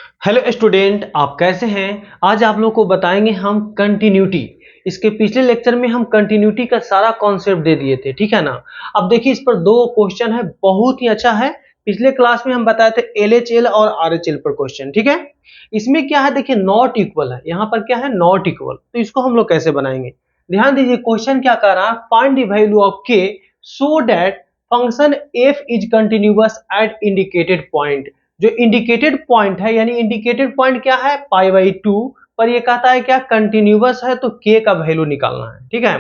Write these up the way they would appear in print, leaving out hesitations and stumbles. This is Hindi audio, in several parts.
हेलो स्टूडेंट, आप कैसे हैं। आज आप लोग को बताएंगे हम कंटिन्यूटी। इसके पिछले लेक्चर में हम कंटिन्यूटी का सारा कॉन्सेप्ट दे दिए थे, ठीक है ना। अब देखिए इस पर दो क्वेश्चन है, बहुत ही अच्छा है। पिछले क्लास में हम बताए थे एलएचएल और आरएचएल पर क्वेश्चन, ठीक है। इसमें क्या है, देखिए नॉट इक्वल है, यहाँ पर क्या है नॉट इक्वल, तो इसको हम लोग कैसे बनाएंगे। ध्यान दीजिए क्वेश्चन क्या कर रहा है, फाइंड द वैल्यू ऑफ के so that function F is continuous eight indicated point. जो इंडिकेटेड पॉइंट है, यानी इंडिकेटेड पॉइंट क्या है π/2 पर, ये कहता है क्या कंटिन्यूअस है, तो k का वैल्यू निकालना है, ठीक है।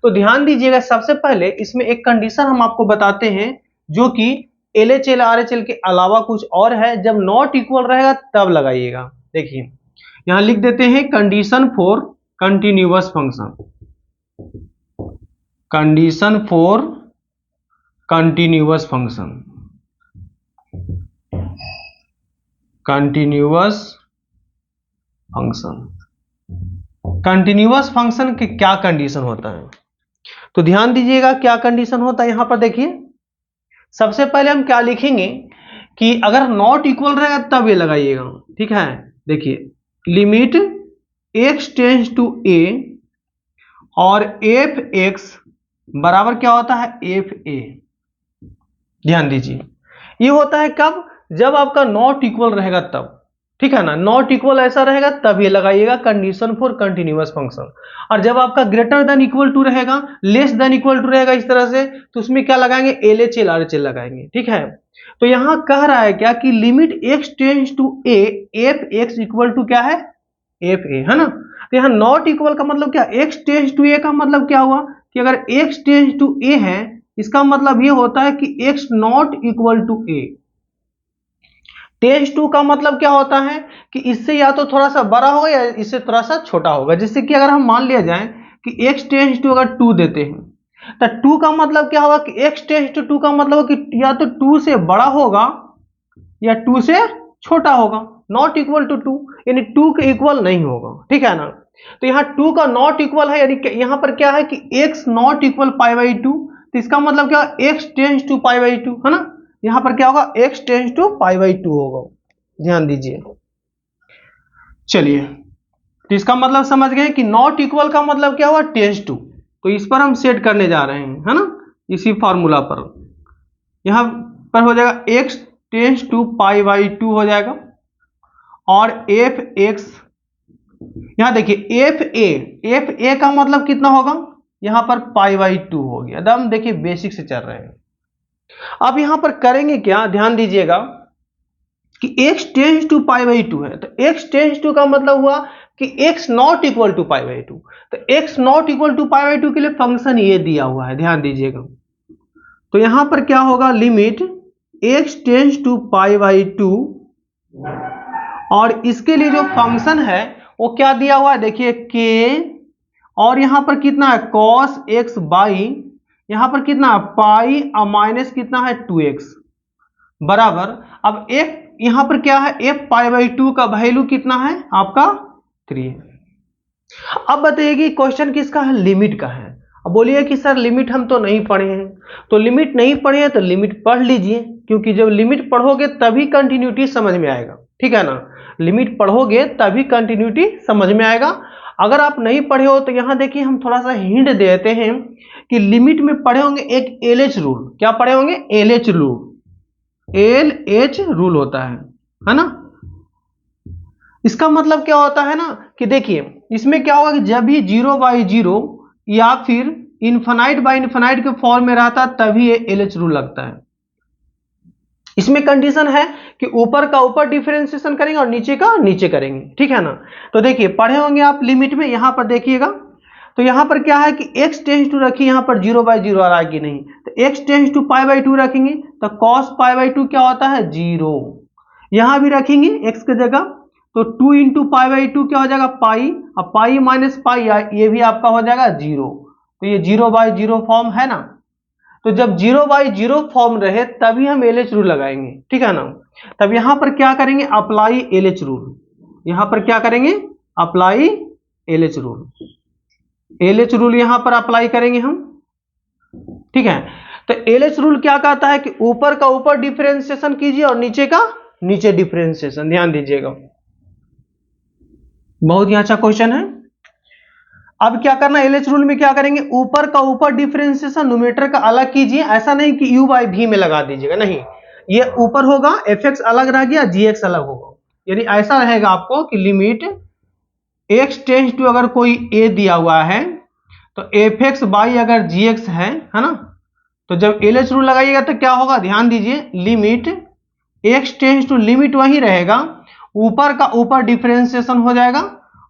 तो ध्यान दीजिएगा, सबसे पहले इसमें एक कंडीशन हम आपको बताते हैं जो कि LHL RHL के अलावा कुछ और है। जब नॉट इक्वल रहेगा तब लगाइएगा। देखिए यहां लिख देते हैं condition for continuous function, condition for continuous function, continuous function. Continuous function के क्या कंडीशन होता है, तो ध्यान दीजिएगा क्या कंडीशन होता है। यहां पर देखिए सबसे पहले हम क्या लिखेंगे कि अगर नॉट इक्वल रहेगा तब ये लगाइएगा, ठीक है। देखिए limit x tends to a और एफ एक्स बराबर क्या होता है एफ ए। ध्यान दीजिए ये होता है कब, जब आपका नॉट इक्वल रहेगा तब, ठीक है ना। नॉट इक्वल ऐसा रहेगा तब ये लगाइएगा कंडीशन फॉर कंटिन्यूअस फंक्शन। और जब आपका ग्रेटर देन इक्वल टू रहेगा, लेस देन इक्वल टू रहेगा इस तरह से, तो उसमें क्या लगाएंगे LHL RHL लगाएंगे, ठीक है। तो यहां कह रहा है क्या कि limit x tends to a F X equal to क्या है एफ ए, है ना। तो यहाँ नॉट इक्वल का मतलब क्या, x टेंड्स टू a का मतलब क्या हुआ कि अगर x टेंड्स टू a है, इसका मतलब ये होता है कि x not equal to a। Tends to का मतलब क्या होता है कि इससे या तो थोड़ा सा बड़ा होगा या इससे थोड़ा सा छोटा होगा। जैसे कि अगर हम मान लिया जाए कि x टेंस टू अगर 2 देते हैं, तो 2 का मतलब क्या होगा कि x टेंस टू 2 का मतलब कि या तो 2 से बड़ा होगा या 2 से छोटा होगा। नॉट इक्वल टू 2 यानी 2 के इक्वल नहीं होगा, ठीक है ना। तो यहाँ 2 का नॉट इक्वल है, यानी यहाँ पर क्या है कि x नॉट इक्वल π/2, तो इसका मतलब क्या x टेंस टू π/2, है ना। यहां पर क्या होगा x टेंस टू π/2 होगा। ध्यान दीजिए, चलिए तो इसका मतलब समझ गए कि नॉट इक्वल का मतलब क्या हुआ टेंस टू। तो इस पर हम सेट करने जा रहे हैं, है ना, इसी फॉर्मूला पर। यहां पर हो जाएगा x टेंस टू π/2 हो जाएगा और एफ एक्स, यहां देखिए एफ ए का मतलब कितना होगा, यहां पर π/2 हो गया। एकदम देखिए बेसिक से चल रहे हैं। अब यहां पर करेंगे क्या, ध्यान दीजिएगा कि x टेंस टू π/2 है, तो x टेंस टू का मतलब हुआ कि x नॉट इक्वल टू π/2। तो x नॉट इक्वल टू π/2 के लिए फंक्शन ये दिया हुआ है, ध्यान दीजिएगा। तो यहां पर क्या होगा लिमिट x टेंस टू π/2 और इसके लिए जो फंक्शन है वो क्या दिया हुआ है, देखिए k और यहां पर कितना है cos x बाई, यहां पर कितना है पाई और माइनस कितना है 2x बराबर। अब f यहां पर क्या है f π/2 का वैल्यू कितना है आपका 3 है। अब बताइए क्वेश्चन किसका है, लिमिट का है। अब बोलिए कि सर लिमिट हम तो नहीं पढ़े हैं, तो लिमिट नहीं पढ़े हैं तो लिमिट पढ़ लीजिए, क्योंकि जब लिमिट पढ़ोगे तभी कंटिन्यूटी समझ में आएगा, ठीक है ना। लिमिट पढ़ोगे तभी कंटिन्यूटी समझ में आएगा। अगर आप नहीं पढ़े हो तो यहां देखिए हम थोड़ा सा हिंट देते हैं कि लिमिट में पढ़े होंगे एक LH रूल। क्या पढ़े होंगे, LH रूल, LH रूल होता है ना। इसका मतलब क्या होता है ना कि देखिए इसमें क्या होगा कि जब भी 0/0 या फिर इनफाइनाइट बाय इनफाइनाइट के फॉर्म में रहता तभी ये LH रूल लगता है। इसमें कंडीशन है कि ऊपर का ऊपर डिफरेंशिएशन करेंगे और नीचे का नीचे करेंगे, ठीक है ना। तो देखिए पढ़े होंगे आप लिमिट में, यहां पर देखिएगा तो यहां पर क्या है कि x टेंस टू रखिए, यहां पर 0/0 आ रहा है कि नहीं, तो x टेंस टू π/2 रखेंगे तो cos π/2 क्या होता है 0। यहां भी रखेंगे x की जगह तो 2 इंटू π/2 क्या हो जाएगा पाई, और पाई माइनस पाई ये भी आपका हो जाएगा 0। तो ये 0/0 फॉर्म है ना। तो जब 0/0 फॉर्म रहे तभी हम LH रूल लगाएंगे, ठीक है ना। तब यहां पर क्या करेंगे अप्लाई LH रूल, यहां पर क्या करेंगे apply LH rule, LH rule यहां पर अप्लाई करेंगे हम, ठीक है। तो LH रूल क्या कहता है कि ऊपर का ऊपर डिफरेंशिएशन कीजिए और नीचे का नीचे डिफरेंशिएशन। ध्यान दीजिएगा, बहुत ही अच्छा क्वेश्चन है। अब क्या करना, एलएच रूल में क्या करेंगे, ऊपर का ऊपर डिफरेंशिएशन न्यूमरेटर का अलग कीजिए। ऐसा नहीं कि u बाई v में लगा दीजिएगा, नहीं, ये ऊपर होगा fx अलग रह गया, gx अलग होगा। यानी ऐसा रहेगा आपको कि लिमिट x टेंस टू, अगर कोई a दिया हुआ है तो fx बाई अगर gx है ना, तो जब एलएच रूल लगाइएगा तो क्या होगा, ध्यान दीजिए, limit x tends to, limit वही रहेगा, ऊपर का ऊपर डिफरेंशिएशन हो जाएगा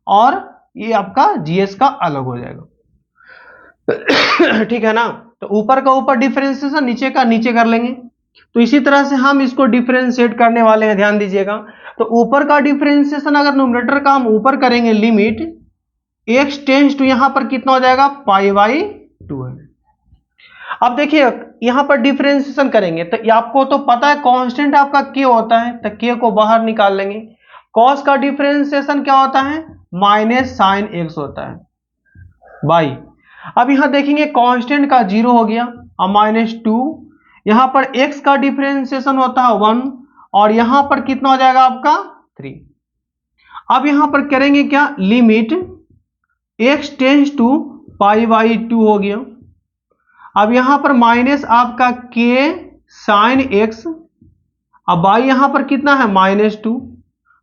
और ये आपका जीएस का अलग हो जाएगा। ठीक है ना, तो ऊपर का ऊपर डिफरेंशिएशन, नीचे का नीचे कर लेंगे। तो इसी तरह से हम इसको डिफरेंशिएट करने वाले हैं। ध्यान दीजिएगा, तो ऊपर का डिफरेंशिएशन अगर न्यूमरेटर का हम ऊपर करेंगे, लिमिट x टेंस टू, यहां पर कितना हो जाएगा, पाई बाई 2 है। अब देखिए यहां पर डिफरेंशिएशन करेंगे तो आपको तो पता है कांस्टेंट आपका k होता है, तो k को बाहर निकाल लेंगे। cos का डिफरेंशिएशन क्या होता है, माइनस साइन x होता है बाई। अब यहां देखेंगे कांस्टेंट का 0 हो गया और -2, यहां पर x का डिफरेंशिएशन होता है 1 और यहां पर कितना हो जाएगा आपका 3। अब यहां पर करेंगे क्या, limit x tends to pi by 2 हो गया। अब यहां पर माइनस आपका k साइन x, अब बाई यहां पर कितना है -2,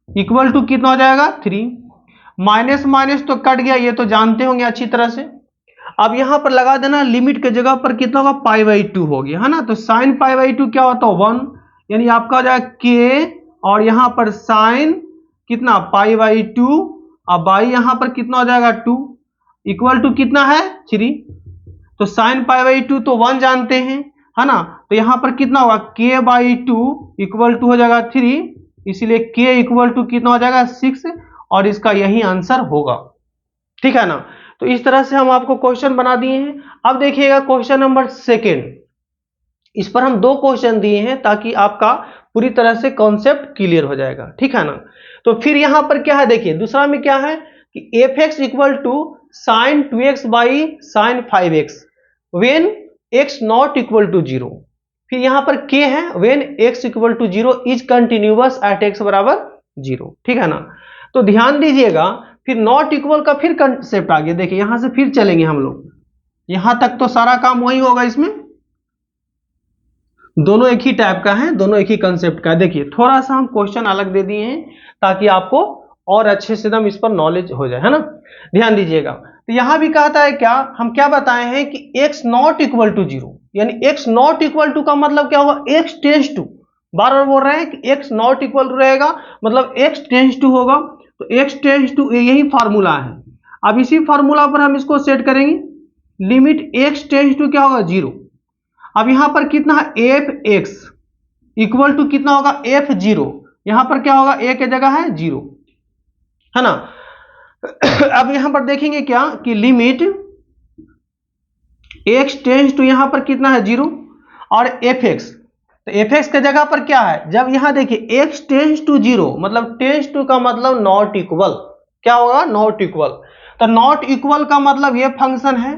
इक्वल टू कितना हो जाएगा 3। माइनस माइनस तो कट गया, ये तो जानते होंगे अच्छी तरह से। अब यहां पर लगा देना, लिमिट के जगह पर कितना होगा, पाई बाई 2 हो गया है ना, तो साइन पाई बाई 2 क्या होता है 1, यानी आपका हो जाएगा k और यहां पर साइन कितना पाई बाई 2, अब बाई यहां पर कितना हो जाएगा 2, इक्वल टू कितना है 3। तो साइन पाई बाई 2 तो 1 जानते हैं है ना, तो यहां पर कितना होगा k बाई 2 इक्वल टू हो जाएगा 3, इसलिए k इक्वल टू कितना हो जाएगा 6 और इसका यही आंसर होगा। ठीक है ना, तो इस तरह से हम आपको क्वेश्चन बना दिए हैं। अब देखिएगा क्वेश्चन नंबर 2, इस पर हम 2 क्वेश्चन दिए हैं ताकि आपका पूरी तरह से कॉन्सेप्ट क्लियर हो जाएगा। ठीक है ना, तो फिर यहां पर क्या है, देखिए दूसरा में क्या है कि fx equal to sine 2x by sine 5x when x not equal to 0। फिर यहां पर k है, when x equal to 0 is continuous at x बराबर 0। ठीक है ना, तो ध्यान दीजिएगा, फिर नॉट इक्वल का फिर कंसेप्ट आ गया। देखिए यहां से फिर चलेंगे हम लोग, यहां तक तो सारा काम वही होगा, इसमें दोनों एक ही टाइप का है, दोनों एक ही कंसेप्ट का है। देखिए थोड़ा सा हम क्वेश्चन अलग दे दिए हैं ताकि आपको और अच्छे से एकदम इस पर नॉलेज हो जाए, है ना। ध्यान दीजिएगा, तो यहां भी कहता है क्या, हम क्या बताए हैं कि x नॉट इक्वल टू 0, यानी x नॉट इक्वल टू का मतलब क्या होगा, x टेंस टू, बार बार बोल रहे हैं कि x नॉट इक्वल टू रहेगा मतलब x टेंस टू होगा, तो x टेंस टू यही फार्मूला है। अब इसी फार्मूला पर हम इसको सेट करेंगे, लिमिट x टेंस टू क्या होगा 0। अब यहां पर कितना है f(x) इक्वल टू कितना होगा f(0), यहां पर क्या होगा a की जगह है 0, है ना। अब यहां पर देखेंगे क्या कि लिमिट x टेंस टू यहां पर कितना है 0 और fx, तो fx के जगह पर क्या है, जब यहां देखिए x टेंस टू 0 मतलब टेंस टू का मतलब नॉट इक्वल, क्या होगा नॉट इक्वल, तो नॉट इक्वल का मतलब ये फंक्शन है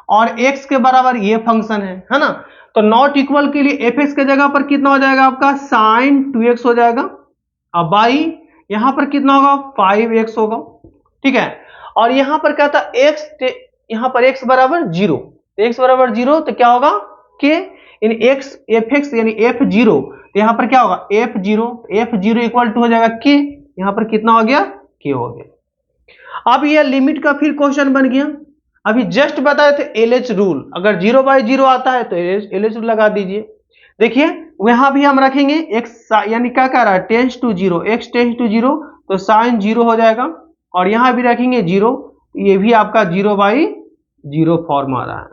और x के बराबर ये फंक्शन है ना। तो नॉट इक्वल के लिए fx के जगह पर कितना हो जाएगा आपका साइन 2x हो जाएगा, अब बाई यहां पर कितना होगा 5x होगा। ठीक है, और यहां पर क्या था x, यहां पर x बराबर 0, x बराबर 0 तो क्या होगा k, यानी x fx यानी f0, तो यहां पर क्या होगा f0 इक्वल टू हो जाएगा k, यहां पर कितना हो गया k हो गया। अब ये लिमिट का फिर क्वेश्चन बन गया, अभी जस्ट बताए थे एलएच रूल, अगर 0/0 आता है तो एलएच रूल लगा दीजिए। देखिए यहां भी हम रखेंगे x, यानी क्या कह रहा है tends to 0, x tends to 0 तो साइन 0 हो जाएगा, और यहां भी रखेंगे 0, ये भी आपका 0/0 फॉर्म आ रहा है।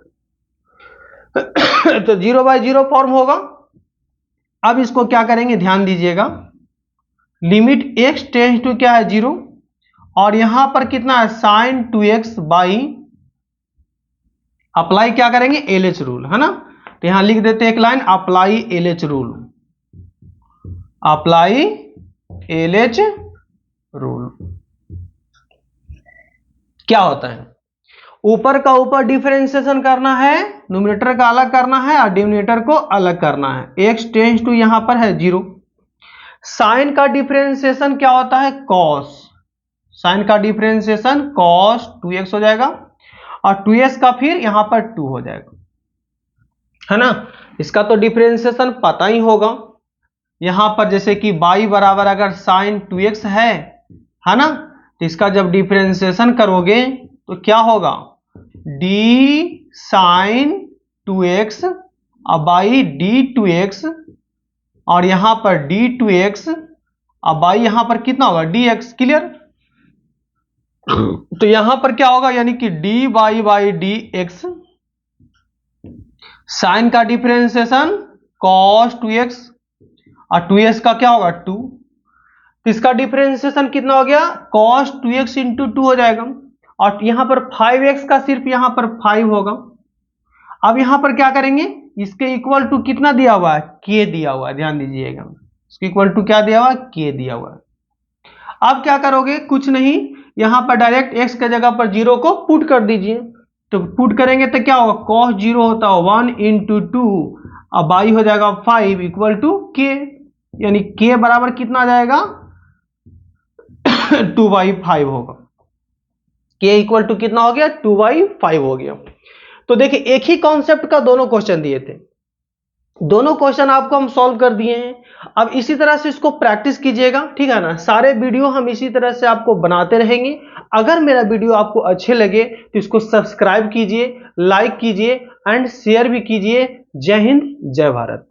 तो 0/0 फॉर्म होगा। अब इसको क्या करेंगे, ध्यान दीजिएगा, लिमिट x टेंस टू क्या है 0 और यहां पर कितना है साइन 2x बाई, अप्लाई क्या करेंगे एलएच रूल, है ना। तो यहां लिख देते हैं एक line, apply LH rule, apply LH rule. क्या होता है, ऊपर का ऊपर डिफरेंशिएशन करना है, न्यूमरेटर का अलग करना है और डिनोमिनेटर को अलग करना है। x टेंस टू यहां पर है 0, साइन का डिफरेंशिएशन क्या होता है? कॉस। साइन का डिफरेंशिएशन कॉस 2x हो जाएगा और 2s का फिर यहां पर 2 हो जाएगा, है ना। इसका तो डिफरेंशिएशन पता ही होगा। यहां पर जैसे कि y बराबर अगर साइन 2x है ना, तो इसका जब डिफरेंशिएशन करोगे तो क्या होगा? d साइन 2x अब बाई d2x और यहां पर d2x अब बाई यहां पर कितना होगा? dx। क्लियर? तो यहां पर क्या होगा? यानी कि dy बाई dx, साइन का डिफरेंशिएशन cos 2x और 2s का क्या होगा? 2। तो इसका डिफरेंशिएशन कितना हो गया? cos 2x इंटू 2 हो जाएगा और यहां पर 5x का सिर्फ यहां पर 5 होगा। अब यहां पर क्या करेंगे? इसके इक्वल टू कितना दिया हुआ है? k दिया हुआ है, ध्यान दीजिएगा। इसके इक्वल टू क्या दिया हुआ है? k दिया हुआ है। अब क्या करोगे? कुछ नहीं, यहां पर डायरेक्ट x के जगह पर 0 को पुट कर दीजिए। तो पुट करेंगे तो क्या होगा? cos 0 होता है 1 इंटू 2 अब बाई हो जाएगा 5 इक्वल टू k, यानी k बराबर कितना आ जाएगा? 2/5 होगा। k इक्वल टू कितना हो गया? 2/5 हो गया। तो देखिए एक ही कॉन्सेप्ट का दोनों क्वेश्चन दिए थे, दोनों क्वेश्चन आपको हम सॉल्व कर दिए हैं। अब इसी तरह से इसको प्रैक्टिस कीजिएगा, ठीक है ना। सारे वीडियो हम इसी तरह से आपको बनाते रहेंगे। अगर मेरा वीडियो आपको अच्छे लगे तो इसको सब्सक्राइब कीजिए, लाइक कीजिए एंड शेयर भी कीजिए। जय हिंद, जय भारत।